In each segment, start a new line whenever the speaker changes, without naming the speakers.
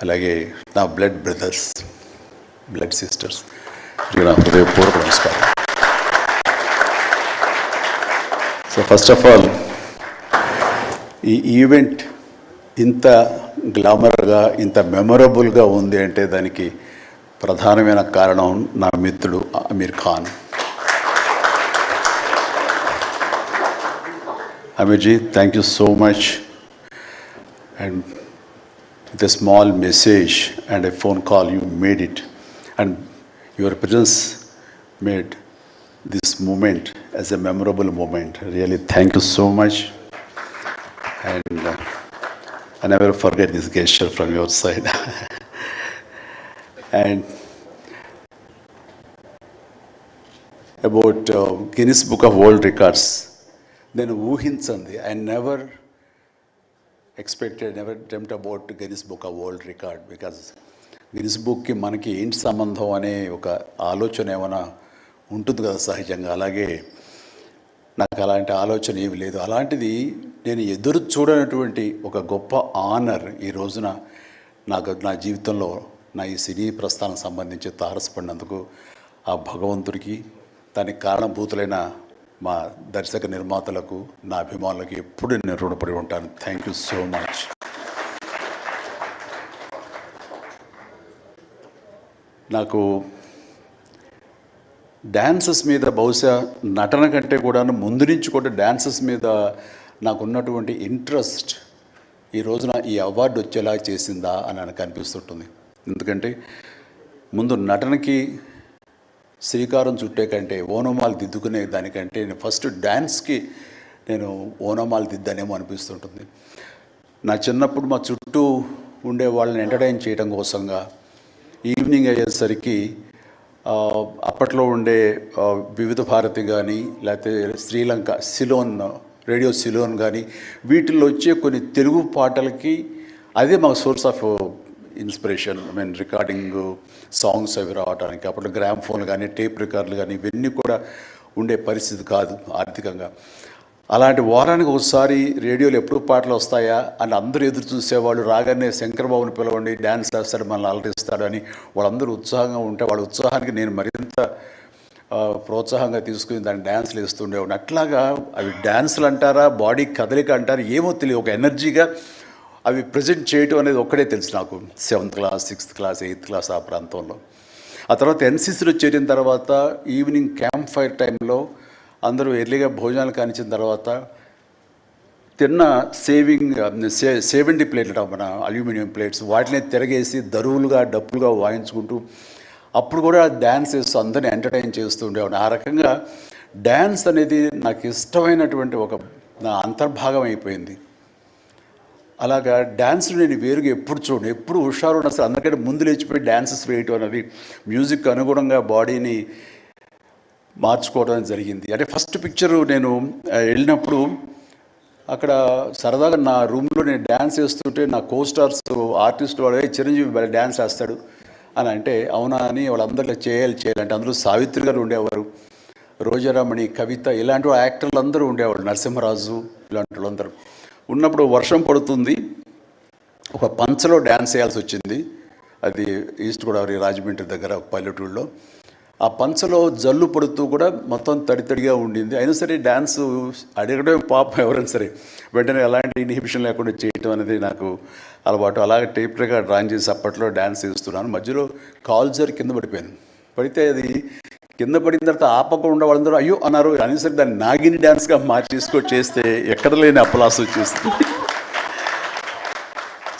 అలాగే నా blood brothers, blood sisters, నా హృదయపూర్వక నమస్కారం. సో ఫస్ట్ ఆఫ్ ఆల్ ఈ ఈవెంట్ ఇంత గ్లామర్గా, ఇంత మెమొరబుల్గా ఉంది అంటే దానికి ప్రధానమైన కారణం నా మిత్రుడు అమీర్ ఖాన్. అమీర్జీ, thank you so much. And with a small message and a phone call, you made it. And your presence made this moment as a memorable moment. Really, thank you so much. And I never forget this gesture from your side. And about Guinness Book of World Records, then ఊహించండి. I never expected, never dreamt about Guinness Book of World Record, because Guinness Bookకి మనకి ఏంటి సంబంధం అనే ఒక ఆలోచన ఏమైనా ఉంటుంది కదా సహజంగా. అలాగే నాకు అలాంటి ఆలోచన ఏమి లేదు. అలాంటిది నేను ఎదురు చూడనటువంటి ఒక గొప్ప ఆనర్ ఈ రోజున నాకు నా జీవితంలో నా ఈ సినీ ప్రస్థానం సంబంధించి తారసపడినందుకు ఆ భగవంతుడికి, దానికి కారణభూతులైన మా దర్శక నిర్మాతలకు, నా అభిమానులకు ఎప్పుడు నేను రుణపడి ఉంటాను. Thank you so much. నాకు డ్యాన్సెస్ మీద, బహుశా నటన కంటే కూడా ముందు నుంచి కూడా డ్యాన్సెస్ మీద నాకున్నటువంటి ఇంట్రెస్ట్ ఈ రోజున ఈ అవార్డు వచ్చేలా చేసిందా అని నాకు అనిపిస్తుంటుంది. ఎందుకంటే ముందు నటనకి శ్రీకారం చుట్టే కంటే, ఓనమాలు దిద్దుకునే దానికంటే నేను ఫస్ట్ డ్యాన్స్కి నేను ఓనమాలు దిద్దానేమో అనిపిస్తుంటుంది. నా చిన్నప్పుడు మా చుట్టూ ఉండే వాళ్ళని ఎంటర్టైన్ చేయడం కోసంగా ఈవినింగ్ అయ్యేసరికి అప్పట్లో ఉండే వివిధ భారతి కానీ, లేకపోతే శ్రీలంక సిలోన్, రేడియో సిలోన్ కానీ, వీటిల్లో వచ్చే కొన్ని తెలుగు పాటలకి అదే మా source of inspiration. I mean recording songs అవి రావడానికి. అప్పుడు గ్రామ్ ఫోన్లు కానీ, టేప్ రికార్డులు కానీ ఇవన్నీ కూడా ఉండే పరిస్థితి కాదు ఆర్థికంగా. అలాంటి వారానికి ఒకసారి రేడియోలో ఎప్పుడు పాటలు వస్తాయా అని అందరూ ఎదురు చూసేవాళ్ళు. రాగానే శంకర్బాబుని పిలవండి, డ్యాన్స్ వేస్తాడు, మనల్ని అలరిస్తాడు అని వాళ్ళందరూ ఉత్సాహంగా ఉంటే, వాళ్ళ ఉత్సాహానికి నేను మరింత ప్రోత్సాహంగా తీసుకుని దాన్ని డ్యాన్స్లు వేస్తుండేవాడిని. అట్లాగా అవి డ్యాన్సులు అంటారా, బాడీ కదలిక అంటారా ఏమో తెలియదు, ఒక ఎనర్జీగా అవి ప్రజెంట్ చేయటం అనేది ఒక్కడే తెలుసు నాకు. 7th class, 6th class, 8th class ఆ ప్రాంతంలో. ఆ తర్వాత ఎన్సీసీలో చేరిన తర్వాత ఈవినింగ్ క్యాంప్ ఫైర్ టైంలో అందరూ ఎర్లీగా భోజనాలు కానిచ్చిన తర్వాత తిన్న 70 ప్లేట్లు మన అల్యూమినియం ప్లేట్స్, వాటిని తిరగేసి దరువులుగా, డప్పులుగా వాయించుకుంటూ అప్పుడు కూడా డ్యాన్స్ చేస్తూ అందరినీ ఎంటర్టైన్ చేస్తూ ఉండేవాడు. ఆ రకంగా డ్యాన్స్ అనేది నాకు ఇష్టమైనటువంటి ఒక నా అంతర్భాగం అయిపోయింది. అలాగా డ్యాన్స్లు నేను వేరుగా ఎప్పుడు చూడను, ఎప్పుడు హుషారు ఉన్న అసలు అందరికంటే ముందు లేచిపోయి డ్యాన్సెస్ వేయటం అనేది, మ్యూజిక్ అనుగుణంగా బాడీని మార్చుకోవడం జరిగింది. అంటే ఫస్ట్ పిక్చరు నేను వెళ్ళినప్పుడు అక్కడ సరదాగా నా రూమ్లో నేను డ్యాన్స్ వేస్తుంటే నా కోస్టార్స్ ఆర్టిస్ట్ వాళ్ళు చిరంజీవి డ్యాన్స్ వేస్తాడు అని అంటే అవునా అని వాళ్ళందరిలో చేయాలంటే అందులో సావిత్రి గారు ఉండేవారు, రోజారామణి, కవిత, ఇలాంటి యాక్టర్లు అందరూ ఉండేవాళ్ళు, నరసింహరాజు, ఇలాంటి వాళ్ళందరూ ఉన్నప్పుడు వర్షం పడుతుంది. ఒక పంచలో డ్యాన్స్ చేయాల్సి వచ్చింది. అది ఈస్ట్ గోదావరి రాజమండ్రి దగ్గర ఒక పల్లెటూళ్ళలో. ఆ పంచలో జల్లు పడుతూ కూడా మొత్తం తడితడిగా ఉండింది. అయినా సరే డ్యాన్స్ అడగడం పాపం ఎవరైనా సరే వెంటనే ఎలాంటి ఇన్హిబిషన్ లేకుండా చేయటం అనేది నాకు అలవాటు. అలాగే టేప్ రికార్డ్ డ్రాన్ చేసి అప్పట్లో డ్యాన్స్ చేస్తున్నాను. మధ్యలో కాల్ జారి కింద పడిపోయాను. పడితే అది కింద పడిన తర్వాత ఆపకుండా వాళ్ళందరూ అయ్యో అన్నారు. అనేసరికి దాన్ని నాగిని డ్యాన్స్గా చేస్తే ఎక్కడ లేని అప్పలాస్ వచ్చేస్తుంది.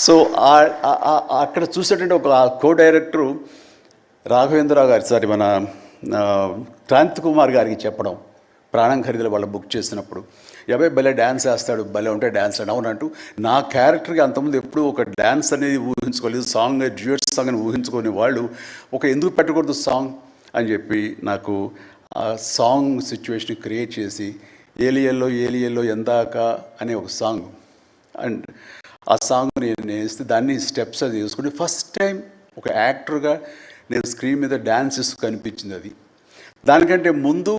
సో అక్కడ చూసేటంటే ఒక కో డైరెక్టరు రాఘవేంద్రరావు గారి, సారీ మన క్రాంతి కుమార్ గారికి చెప్పడం, ప్రాణం ఖరీదులు వాళ్ళు బుక్ చేసినప్పుడు, ఎవై భలే డ్యాన్స్ వేస్తాడు, భలే ఉంటే డ్యాన్స్ అని అవునంటూ నా క్యారెక్టర్కి అంతకుముందు ఎప్పుడు ఒక డ్యాన్స్ అనేది ఊహించుకోలేదు. సాంగ్ డ్యూయట్ సాంగ్ అని ఊహించుకొని వాళ్ళు ఒక ఎందుకు పెట్టకూడదు సాంగ్ అని చెప్పి నాకు ఆ సాంగ్ సిచ్యువేషన్ క్రియేట్ చేసి ఏలియల్లో ఎందాక అనే ఒక సాంగ్, అండ్ ఆ సాంగ్ నేను వేస్తే దాన్ని స్టెప్స్ అది వేసుకుంటే ఫస్ట్ టైం ఒక యాక్టర్గా నేను స్క్రీన్ మీద డ్యాన్స్ చేస్తూ కనిపించింది. అది దానికంటే ముందు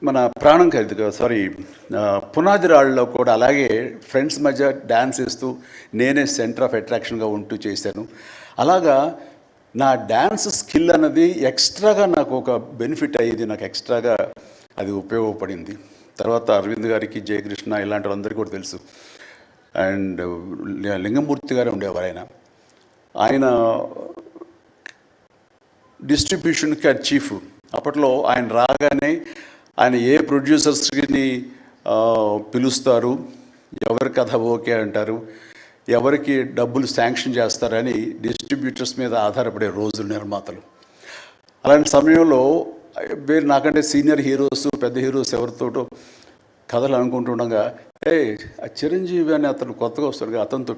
మన ప్రాణం ఖరీదు సారీ పునాది రాళ్ళలో కూడా అలాగే ఫ్రెండ్స్ మధ్య డ్యాన్స్ వేస్తూ నేనే సెంటర్ ఆఫ్ అట్రాక్షన్గా ఉంటూ చేశాను. అలాగా నా డ్యాన్స్ స్కిల్ అన్నది ఎక్స్ట్రాగా నాకు ఒక బెనిఫిట్ అయ్యేది, నాకు ఎక్స్ట్రాగా అది ఉపయోగపడింది. తర్వాత అరవింద్ గారికి, జయకృష్ణ ఇలాంటి వాళ్ళందరికీ కూడా తెలుసు. అండ్ లింగమూర్తి గారు ఉండేవారు. ఆయన డిస్ట్రిబ్యూషన్కి చీఫ్. అప్పట్లో ఆయన రాగానే ఆయన ఏ ప్రొడ్యూసర్స్ని పిలుస్తారు, ఎవరి కథ ఓకే అంటారు, ఎవరికి డబ్బులు శాంక్షన్ చేస్తారని డిస్ట్రిబ్యూటర్స్ మీద ఆధారపడే రోజులు నిర్మాతలు. అలాంటి సమయంలో వేరు నాకంటే సీనియర్ హీరోస్, పెద్ద హీరోస్ ఎవరితోటో కథలు అనుకుంటుండగా, ఆ చిరంజీవి అని అతను కొత్తగా వస్తాడుగా, అతనితో